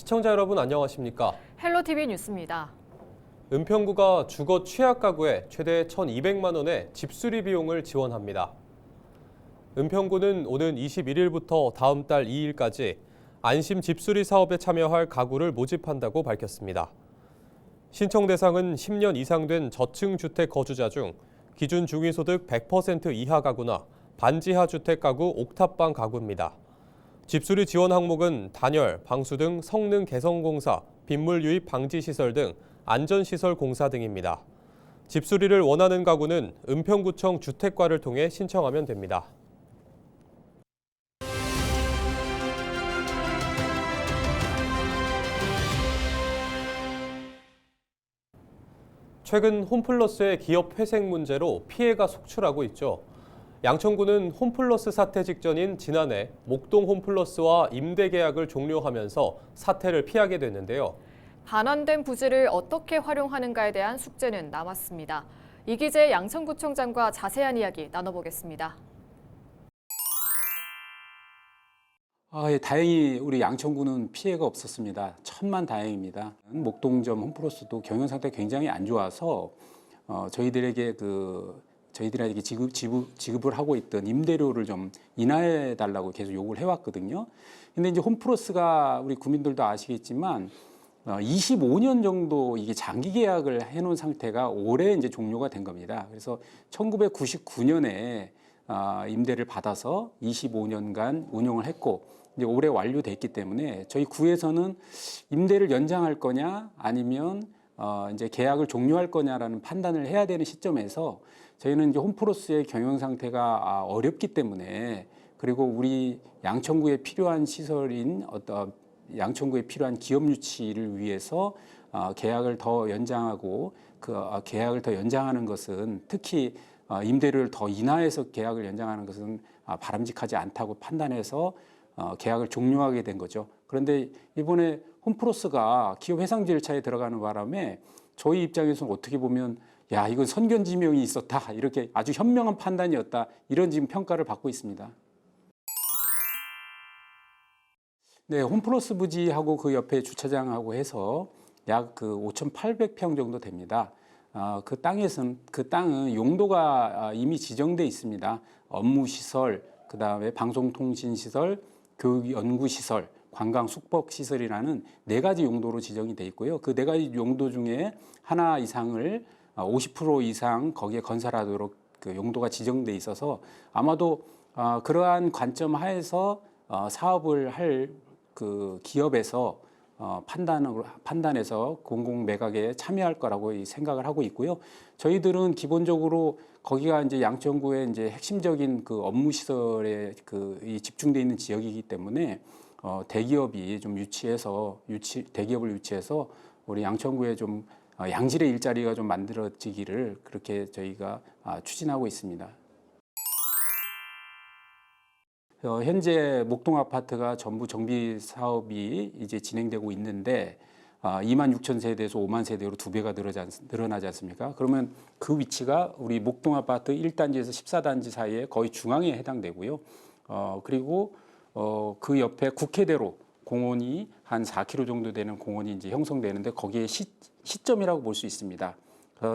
시청자 여러분 안녕하십니까? 헬로티비 뉴스입니다. 은평구가 주거 취약 가구에 최대 1,200만 원의 집수리 비용을 지원합니다. 은평구는 오는 21일부터 다음 달 2일까지 안심 집수리 사업에 참여할 가구를 모집한다고 밝혔습니다. 신청 대상은 10년 이상 된 저층 주택 거주자 중 기준 중위소득 100% 이하 가구나 반지하 주택 가구 옥탑방 가구입니다. 집수리 지원 항목은 단열, 방수 등 성능 개선 공사, 빗물 유입 방지 시설 등 안전시설 공사 등입니다. 집수리를 원하는 가구는 은평구청 주택과를 통해 신청하면 됩니다. 최근 홈플러스의 기업 회생 문제로 피해가 속출하고 있죠. 양천구는 홈플러스 사태 직전인 지난해 목동 홈플러스와 임대 계약을 종료하면서 사태를 피하게 됐는데요. 반환된 부지를 어떻게 활용하는가에 대한 숙제는 남았습니다. 이기재 양천구청장과 자세한 이야기 나눠보겠습니다. 다행히 우리 양천구는 피해가 없었습니다. 천만다행입니다. 목동점 홈플러스도 경영 상태가 굉장히 안 좋아서 저희들에게 지급을 하고 있던 임대료를 좀 인하해 달라고 계속 요구를 해왔거든요. 근데 이제 홈플러스가 우리 구민들도 아시겠지만 25년 정도 이게 장기 계약을 해놓은 상태가 올해 이제 종료가 된 겁니다. 그래서 1999년에 임대를 받아서 25년간 운영을 했고 이제 올해 완료됐기 때문에 저희 구에서는 임대를 연장할 거냐 아니면 이제 계약을 종료할 거냐라는 판단을 해야 되는 시점에서 저희는 이제 홈플러스의 경영 상태가 어렵기 때문에 그리고 우리 양천구에 필요한 시설인 양천구에 필요한 기업 유치를 위해서 계약을 더 연장하고 계약을 더 연장하는 것은 특히 임대료를 더 인하해서 계약을 연장하는 것은 바람직하지 않다고 판단해서 계약을 종료하게 된 거죠. 그런데 이번에 홈플러스가 기업 해상 절차에 들어가는 바람에 저희 입장에서는 어떻게 보면 야, 이건 선견지명이 있었다. 이렇게 아주 현명한 판단이었다. 이런 지금 평가를 받고 있습니다. 네, 홈플러스 부지하고 그 옆에 주차장하고 해서 약 5,800평 정도 됩니다. 그 땅은 용도가 이미 지정돼 있습니다. 업무시설, 그다음에 방송통신시설, 교육연구시설, 관광숙박시설이라는 4가지 용도로 지정이 돼 있고요. 그 4가지 용도 중에 하나 이상을 50% 이상 거기에 건설하도록 그 용도가 지정돼 있어서 아마도 그러한 관점 하에서 사업을 할 그 기업에서 판단해서 공공 매각에 참여할 거라고 생각을 하고 있고요. 저희들은 기본적으로 거기가 이제 양천구의 이제 핵심적인 그 업무 시설에 집중돼 있는 지역이기 때문에 대기업이 좀 대기업을 유치해서 우리 양천구에 좀 양질의 일자리가 좀 만들어지기를 그렇게 저희가 추진하고 있습니다. 현재 목동 아파트가 전부 정비 사업이 이제 진행되고 있는데 26,000세대에서 5만 세대로 2배가 늘어나지 않습니까? 그러면 그 위치가 우리 목동 아파트 1단지에서 14단지 사이에 거의 중앙에 해당되고요. 그리고 그 옆에 국회대로 공원이 한 4km 정도 되는 공원이 이제 형성되는데 거기에 시점이라고 볼 수 있습니다.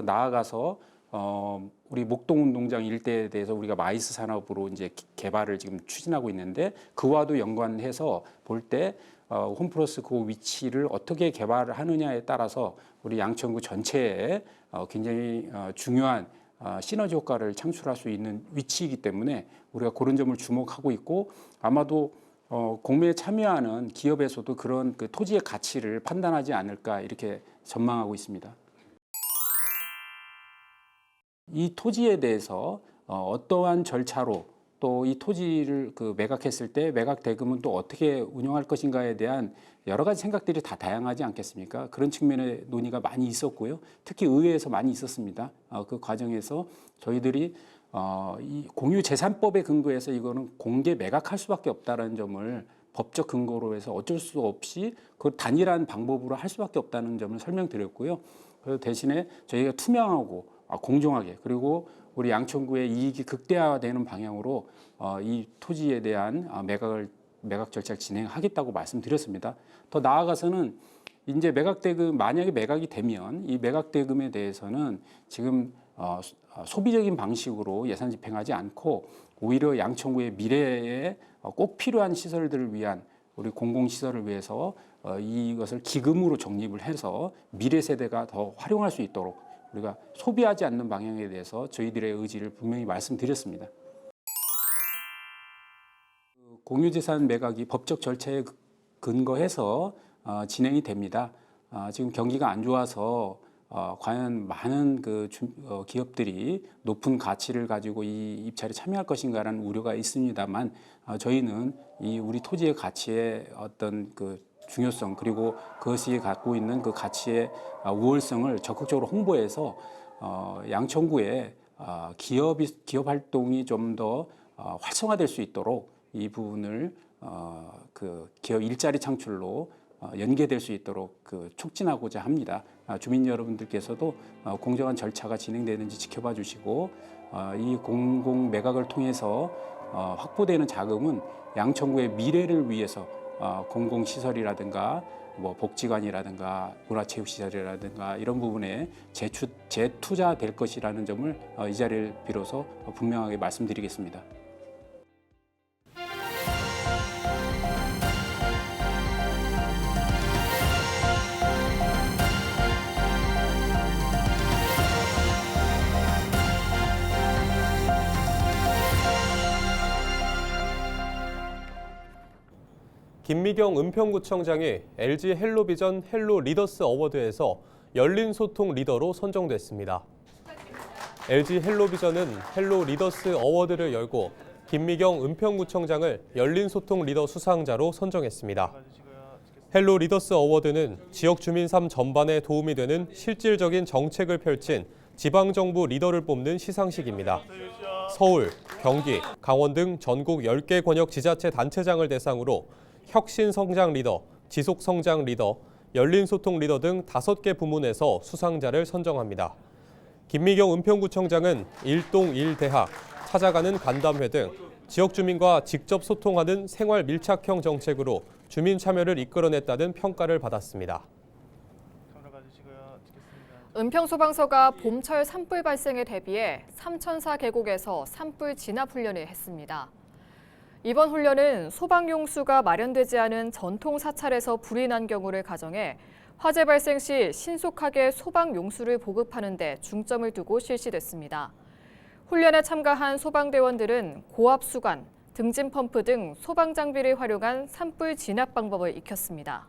나아가서 우리 목동운동장 일대에 대해서 우리가 마이스 산업으로 이제 개발을 지금 추진하고 있는데 그와도 연관해서 볼 때 홈플러스 그 위치를 어떻게 개발을 하느냐에 따라서 우리 양천구 전체에 굉장히 중요한 시너지 효과를 창출할 수 있는 위치이기 때문에 우리가 그런 점을 주목하고 있고 아마도 공매에 참여하는 기업에서도 그런 그 토지의 가치를 판단하지 않을까 이렇게 전망하고 있습니다. 이 토지에 대해서 어떠한 절차로 또 이 토지를 매각했을 때 매각 대금은 또 어떻게 운영할 것인가에 대한 여러 가지 생각들이 다 다양하지 않겠습니까? 그런 측면의 논의가 많이 있었고요. 특히 의회에서 많이 있었습니다. 그 과정에서 저희들이 이 공유재산법에 근거해서 이거는 공개 매각할 수밖에 없다는 점을 법적 근거로 해서 어쩔 수 없이 그 단일한 방법으로 할 수밖에 없다는 점을 설명드렸고요. 그래서 대신에 저희가 투명하고 공정하게 그리고 우리 양천구의 이익이 극대화되는 방향으로 이 토지에 대한 매각 절차를 진행하겠다고 말씀드렸습니다. 더 나아가서는 이제 매각대금 만약에 매각이 되면 이 매각대금에 대해서는 지금 소비적인 방식으로 예산 집행하지 않고 오히려 양천구의 미래에 꼭 필요한 시설들을 위한 우리 공공시설을 위해서 이것을 기금으로 적립을 해서 미래 세대가 더 활용할 수 있도록 우리가 소비하지 않는 방향에 대해서 저희들의 의지를 분명히 말씀드렸습니다. 공유재산 매각이 법적 절차에 근거해서 진행이 됩니다. 지금 경기가 안 좋아서 과연 많은 기업들이 높은 가치를 가지고 이 입찰에 참여할 것인가라는 우려가 있습니다만 저희는 이 우리 토지의 가치의 어떤 중요성 그리고 그것이 갖고 있는 그 가치의 우월성을 적극적으로 홍보해서 양천구의 기업 활동이 좀 더 활성화될 수 있도록 이 부분을 기업 일자리 창출로 연계될 수 있도록 촉진하고자 합니다. 주민 여러분들께서도 공정한 절차가 진행되는지 지켜봐 주시고 이 공공 매각을 통해서 확보되는 자금은 양천구의 미래를 위해서 공공시설이라든가 복지관이라든가 문화체육시설이라든가 이런 부분에 재투자될 것이라는 점을 이 자리를 빌어서 분명하게 말씀드리겠습니다. 김미경 은평구청장이 LG 헬로비전 헬로 리더스 어워드에서 열린 소통 리더로 선정됐습니다. LG 헬로비전은 헬로 리더스 어워드를 열고 김미경 은평구청장을 열린 소통 리더 수상자로 선정했습니다. 헬로 리더스 어워드는 지역 주민 삶 전반에 도움이 되는 실질적인 정책을 펼친 지방정부 리더를 뽑는 시상식입니다. 서울, 경기, 강원 등 전국 10개 권역 지자체 단체장을 대상으로 혁신성장 리더, 지속성장 리더, 열린소통 리더 등 5개 부문에서 수상자를 선정합니다. 김미경 은평구청장은 일동 1대학, 찾아가는 간담회 등 지역 주민과 직접 소통하는 생활 밀착형 정책으로 주민 참여를 이끌어냈다는 평가를 받았습니다. 은평소방서가 봄철 산불 발생에 대비해 삼천사 계곡에서 산불 진압 훈련을 했습니다. 이번 훈련은 소방용수가 마련되지 않은 전통 사찰에서 불이 난 경우를 가정해 화재 발생 시 신속하게 소방용수를 보급하는 데 중점을 두고 실시됐습니다. 훈련에 참가한 소방대원들은 고압수관, 등진 펌프 등 소방 장비를 활용한 산불 진압 방법을 익혔습니다.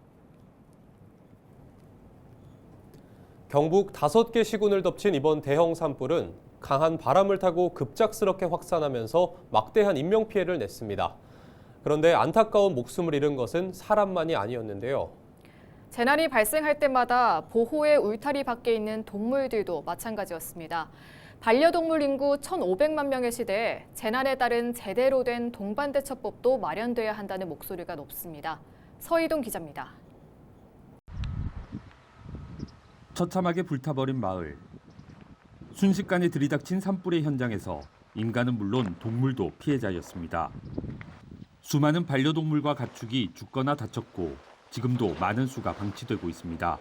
경북 5개 시군을 덮친 이번 대형 산불은 강한 바람을 타고 급작스럽게 확산하면서 막대한 인명피해를 냈습니다. 그런데 안타까운 목숨을 잃은 것은 사람만이 아니었는데요. 재난이 발생할 때마다 보호의 울타리 밖에 있는 동물들도 마찬가지였습니다. 반려동물 인구 1,500만 명의 시대에 재난에 따른 제대로 된 동반대처법도 마련돼야 한다는 목소리가 높습니다. 서희동 기자입니다. 처참하게 불타버린 마을. 순식간에 들이닥친 산불의 현장에서 인간은 물론 동물도 피해자였습니다. 수많은 반려동물과 가축이 죽거나 다쳤고 지금도 많은 수가 방치되고 있습니다.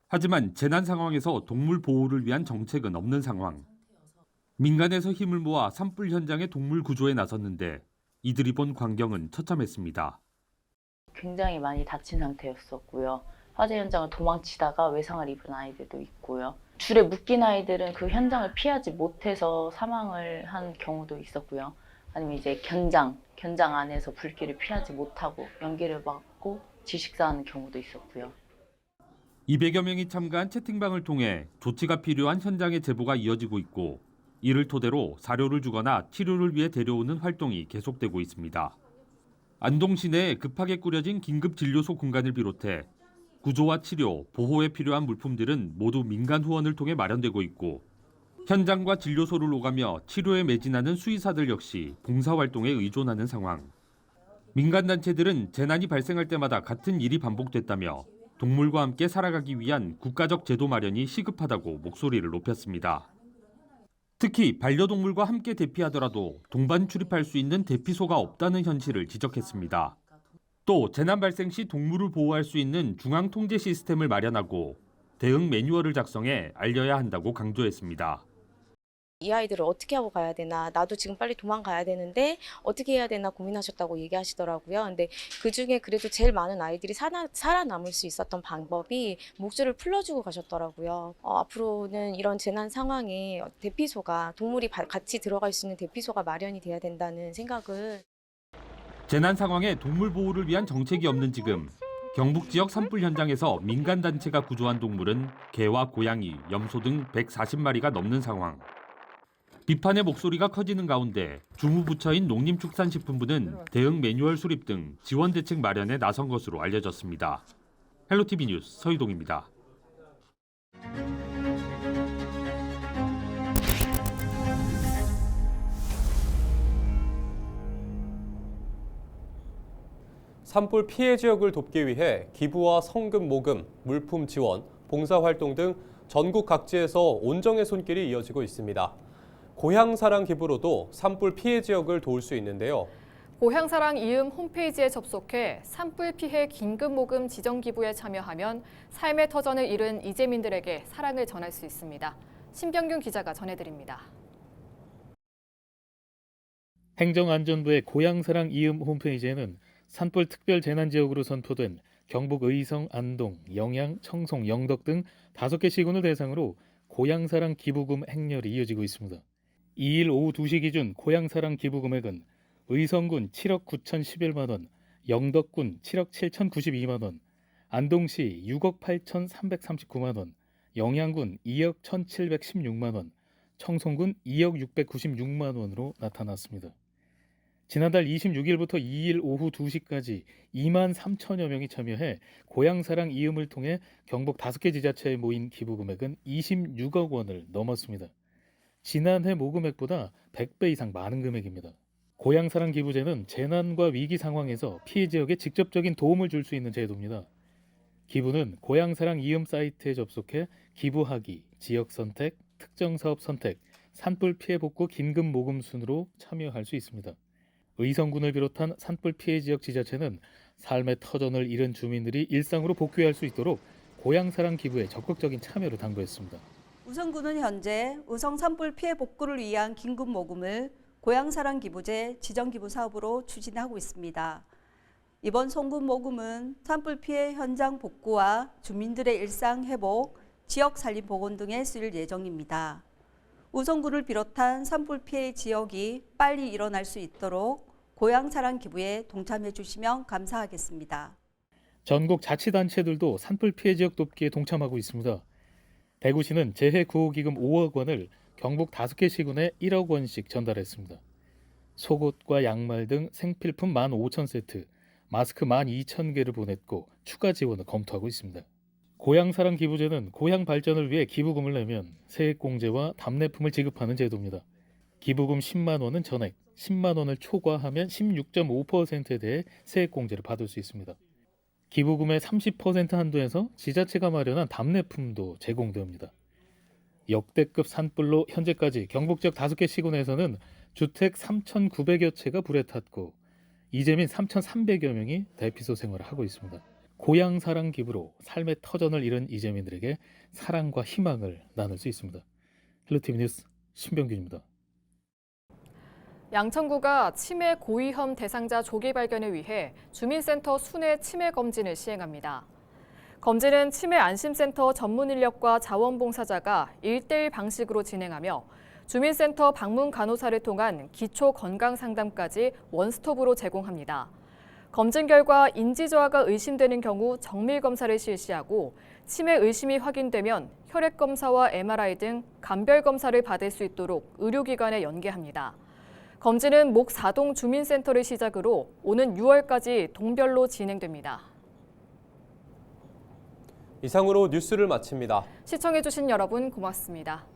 하지만 재난 상황에서 동물 보호를 위한 정책은 없는 상황. 민간에서 힘을 모아 산불 현장의 동물 구조에 나섰는데 이들이 본 광경은 처참했습니다. 굉장히 많이 다친 상태였었고요. 화재 현장을 도망치다가 외상을 입은 아이들도 있고요. 줄에 묶인 아이들은 그 현장을 피하지 못해서 사망을 한 경우도 있었고요. 아니면 이제 견장 안에서 불길을 피하지 못하고 연기를 맞고 질식사하는 경우도 있었고요. 200여 명이 참가한 채팅방을 통해 조치가 필요한 현장의 제보가 이어지고 있고 이를 토대로 사료를 주거나 치료를 위해 데려오는 활동이 계속되고 있습니다. 안동 시내에 급하게 꾸려진 긴급진료소 공간을 비롯해 구조와 치료, 보호에 필요한 물품들은 모두 민간 후원을 통해 마련되고 있고 현장과 진료소를 오가며 치료에 매진하는 수의사들 역시 봉사활동에 의존하는 상황. 민간단체들은 재난이 발생할 때마다 같은 일이 반복됐다며 동물과 함께 살아가기 위한 국가적 제도 마련이 시급하다고 목소리를 높였습니다. 특히 반려동물과 함께 대피하더라도 동반 출입할 수 있는 대피소가 없다는 현실을 지적했습니다. 또 재난 발생 시 동물을 보호할 수 있는 중앙 통제 시스템을 마련하고 대응 매뉴얼을 작성해 알려야 한다고 강조했습니다. 이 아이들을 어떻게 하고 가야 되나, 나도 지금 빨리 도망가야 되는데 어떻게 해야 되나 고민하셨다고 얘기하시더라고요. 근데 그중에 그래도 제일 많은 아이들이 살아남을 수 있었던 방법이 목줄을 풀어주고 가셨더라고요. 앞으로는 이런 재난 상황에 대피소가, 동물이 같이 들어갈 수 있는 대피소가 마련이 돼야 된다는 생각을. 재난 상황에 동물 보호를 위한 정책이 없는 지금 경북 지역 산불 현장에서 민간 단체가 구조한 동물은 개와 고양이, 염소 등 140마리가 넘는 상황. 비판의 목소리가 커지는 가운데 주무부처인 농림축산식품부는 대응 매뉴얼 수립 등 지원 대책 마련에 나선 것으로 알려졌습니다. 헬로티비 뉴스 서희동입니다. 산불 피해 지역을 돕기 위해 기부와 성금 모금, 물품 지원, 봉사활동 등 전국 각지에서 온정의 손길이 이어지고 있습니다. 고향사랑 기부로도 산불 피해 지역을 도울 수 있는데요. 고향사랑 이음 홈페이지에 접속해 산불 피해 긴급 모금 지정 기부에 참여하면 삶의 터전을 잃은 이재민들에게 사랑을 전할 수 있습니다. 신병균 기자가 전해드립니다. 행정안전부의 고향사랑 이음 홈페이지에는 산불 특별 재난지역으로 선포된 경북 의성, 안동, 영양, 청송, 영덕 등 5개 시군을 대상으로 고향사랑 기부금 행렬이 이어지고 있습니다. 2일 오후 2시 기준 고향사랑 기부 금액은 의성군 7억 9,011만 원, 영덕군 7억 7,092만 원, 안동시 6억 8,339만 원, 영양군 2억 1,716만 원, 청송군 2억 696만 원으로 나타났습니다. 지난달 26일부터 2일 오후 2시까지 2만 3천여 명이 참여해 고향사랑 이음을 통해 경북 5개 지자체에 모인 기부 금액은 26억 원을 넘었습니다. 지난해 모금액보다 100배 이상 많은 금액입니다. 고향사랑 기부제는 재난과 위기 상황에서 피해 지역에 직접적인 도움을 줄 수 있는 제도입니다. 기부는 고향사랑 이음 사이트에 접속해 기부하기, 지역 선택, 특정 사업 선택, 산불 피해 복구 긴급 모금 순으로 참여할 수 있습니다. 의성군을 비롯한 산불 피해 지역 지자체는 삶의 터전을 잃은 주민들이 일상으로 복귀할 수 있도록 고향사랑 기부에 적극적인 참여를 당부했습니다. 의성군은 현재 의성 산불 피해 복구를 위한 긴급 모금을 고향사랑 기부제 지정기부 사업으로 추진하고 있습니다. 이번 송금 모금은 산불 피해 현장 복구와 주민들의 일상 회복, 지역 산림 복원 등에 쓰일 예정입니다. 의성군을 비롯한 산불 피해 지역이 빨리 일어날 수 있도록 고향사랑 기부에 동참해 주시면 감사하겠습니다. 전국 자치단체들도 산불 피해 지역 돕기에 동참하고 있습니다. 대구시는 재해구호기금 5억 원을 경북 5개 시군에 1억 원씩 전달했습니다. 속옷과 양말 등 생필품 15,000세트, 마스크 12,000개를 보냈고 추가 지원을 검토하고 있습니다. 고향사랑 기부제는 고향 발전을 위해 기부금을 내면 세액공제와 답례품을 지급하는 제도입니다. 기부금 10만 원은 전액, 10만 원을 초과하면 16.5%에 대해 세액공제를 받을 수 있습니다. 기부금의 30% 한도에서 지자체가 마련한 답례품도 제공됩니다. 역대급 산불로 현재까지 경북 지역 5개 시군에서는 주택 3,900여 채가 불에 탔고 이재민 3,300여 명이 대피소 생활을 하고 있습니다. 고향사랑 기부로 삶의 터전을 잃은 이재민들에게 사랑과 희망을 나눌 수 있습니다. 헬로티비 뉴스 신병균입니다. 양천구가 치매 고위험 대상자 조기 발견을 위해 주민센터 순회 치매 검진을 시행합니다. 검진은 치매 안심센터 전문 인력과 자원봉사자가 1:1 방식으로 진행하며 주민센터 방문 간호사를 통한 기초 건강 상담까지 원스톱으로 제공합니다. 검진 결과 인지 저하가 의심되는 경우 정밀 검사를 실시하고 치매 의심이 확인되면 혈액 검사와 MRI 등 감별 검사를 받을 수 있도록 의료기관에 연계합니다. 검진은 목 4동 주민센터를 시작으로 오는 6월까지 동별로 진행됩니다. 이상으로 뉴스를 마칩니다. 시청해주신 여러분 고맙습니다.